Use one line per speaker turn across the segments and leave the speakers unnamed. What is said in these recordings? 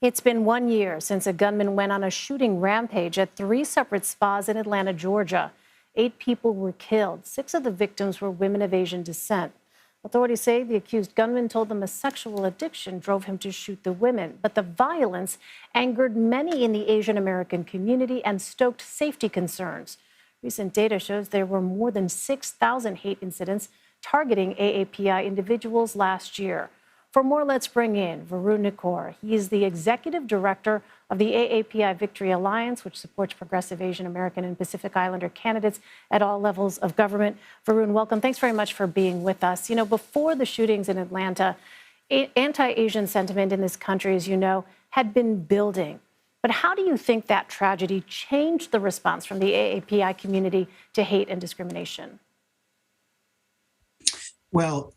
It's been 1 year since a gunman went on a shooting rampage at 3 separate spas in Atlanta, Georgia. 8 people were killed. 6 of the victims were women of Asian descent. Authorities say the accused gunman told them a sexual addiction drove him to shoot the women. But the violence angered many in the Asian American community and stoked safety concerns. Recent data shows there were more than 6,000 hate incidents targeting AAPI individuals last year. For more, let's bring in Varun Nikore. He is the executive director of the AAPI Victory Alliance, which supports progressive Asian American and Pacific Islander candidates at all levels of government. Varun, welcome. Thanks very much for being with us. You know, before the shootings in Atlanta, anti-Asian sentiment in this country, as you know, had been building. But how do you think that tragedy changed the response from the AAPI community to hate and discrimination?
Well,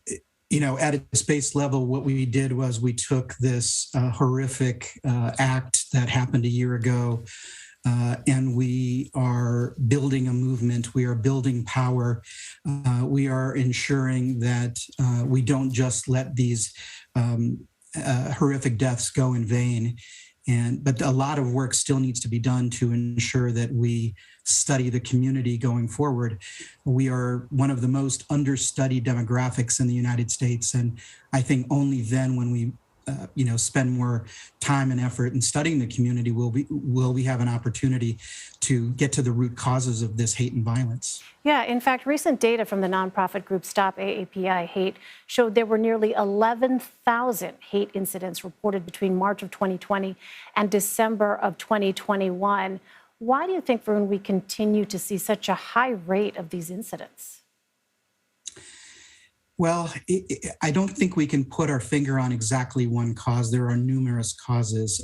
you know, at its base level, what we did was we took this horrific act that happened a year ago, and we are building a movement. We are building power. We are ensuring that we don't just let these horrific deaths go in vain. But a lot of work still needs to be done to ensure that we study the community going forward. We are one of the most understudied demographics in the United States. And I think only then when we spend more time and effort in studying the community will we have an opportunity to get to the root causes of this hate and violence.
Yeah, in fact, recent data from the nonprofit group Stop AAPI Hate showed there were nearly 11,000 hate incidents reported between March of 2020 and December of 2021. Why do you think, Varun, we continue to see such a high rate of these incidents?
Well, I don't think we can put our finger on exactly one cause. There are numerous causes.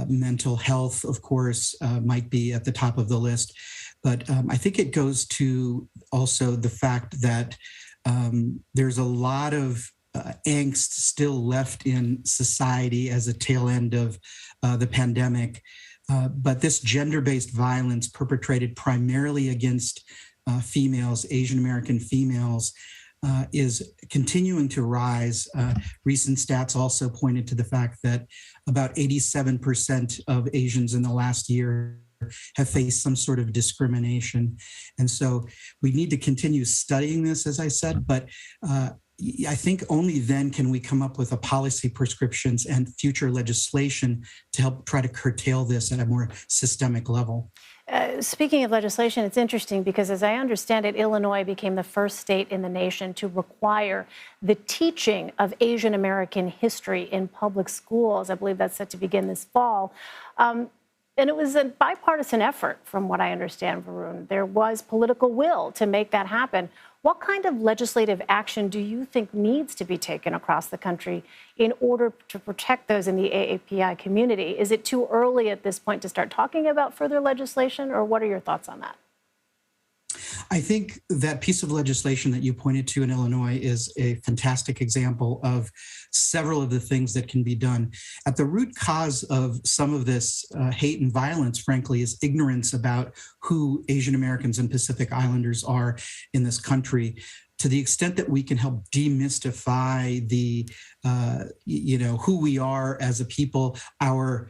Mental health, of course, might be at the top of the list. But I think it goes to also the fact that there's a lot of angst still left in society as a tail end of the pandemic. But this gender-based violence perpetrated primarily against females, Asian American females, is continuing to rise. Recent stats also pointed to the fact that about 87% of Asians in the last year have faced some sort of discrimination. And so we need to continue studying this, as I said, but I think only then can we come up with a policy prescriptions and future legislation to help try to curtail this at a more systemic level.
Speaking of legislation, it's interesting because, as I understand it, Illinois became the first state in the nation to require the teaching of Asian American history in public schools. I believe that's set to begin this fall. And it was a bipartisan effort, from what I understand, Varun. There was political will to make that happen. What kind of legislative action do you think needs to be taken across the country in order to protect those in the AAPI community? Is it too early at this point to start talking about further legislation, or what are your thoughts on that?
I think that piece of legislation that you pointed to in Illinois is a fantastic example of several of the things that can be done. At the root cause of some of this hate and violence, frankly, is ignorance about who Asian Americans and Pacific Islanders are in this country. To the extent that we can help demystify the, who we are as a people, our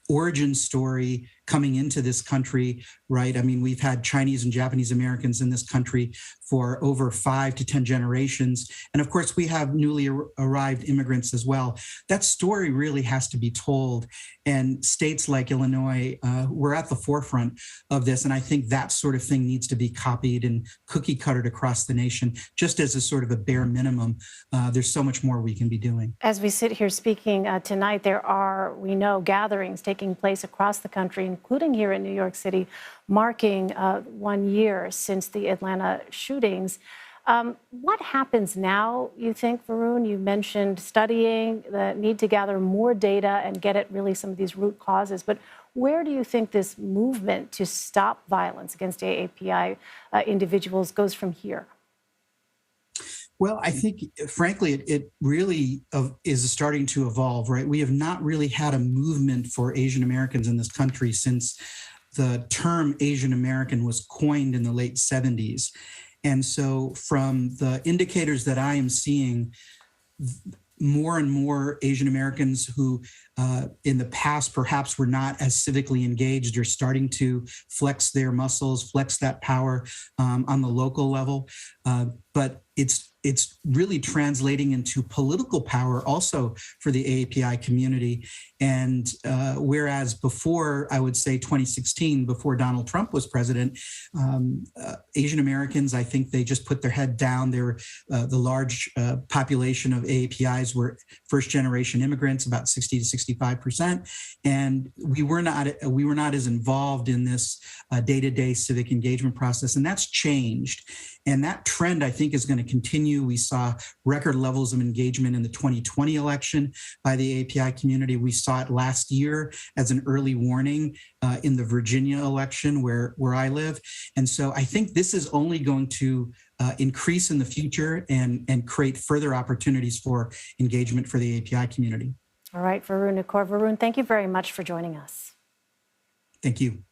origin story coming into this country, right? I mean, we've had Chinese and Japanese Americans in this country for over 5 to 10 generations. And of course, we have newly arrived immigrants as well. That story really has to be told. And states like Illinois, we're at the forefront of this. And I think that sort of thing needs to be copied and cookie cuttered across the nation, just as a sort of a bare minimum. There's so much more we can be doing.
As we sit here speaking tonight, there are, we know, gatherings taking place across the country, including here in New York City, marking 1 year since the Atlanta shootings. What happens now, you think, Varun? You mentioned studying, the need to gather more data and get at really some of these root causes. But where do you think this movement to stop violence against AAPI individuals goes from here?
Well, I think, frankly, it really is starting to evolve, right? We have not really had a movement for Asian Americans in this country since the term Asian American was coined in the late 70s. And so from the indicators that I am seeing, more and more Asian Americans who in the past perhaps were not as civically engaged are starting to flex their muscles, flex that power on the local level. But it's really translating into political power also for the AAPI community. And whereas before, I would say 2016, before Donald Trump was president, Asian Americans, I think they just put their head down. They were the large population of AAPIs were first generation immigrants, about 60 to 65%. And we were not as involved in this day-to-day civic engagement process. And that's changed. And that trend, I think, is going to continue. We saw record levels of engagement in the 2020 election by the AAPI community. We saw it last year as an early warning in the Virginia election where I live. And so I think this is only going to increase in the future and create further opportunities for engagement for the AAPI community.
All right, Varun, Nikore. Varun, thank you very much for joining us.
Thank you.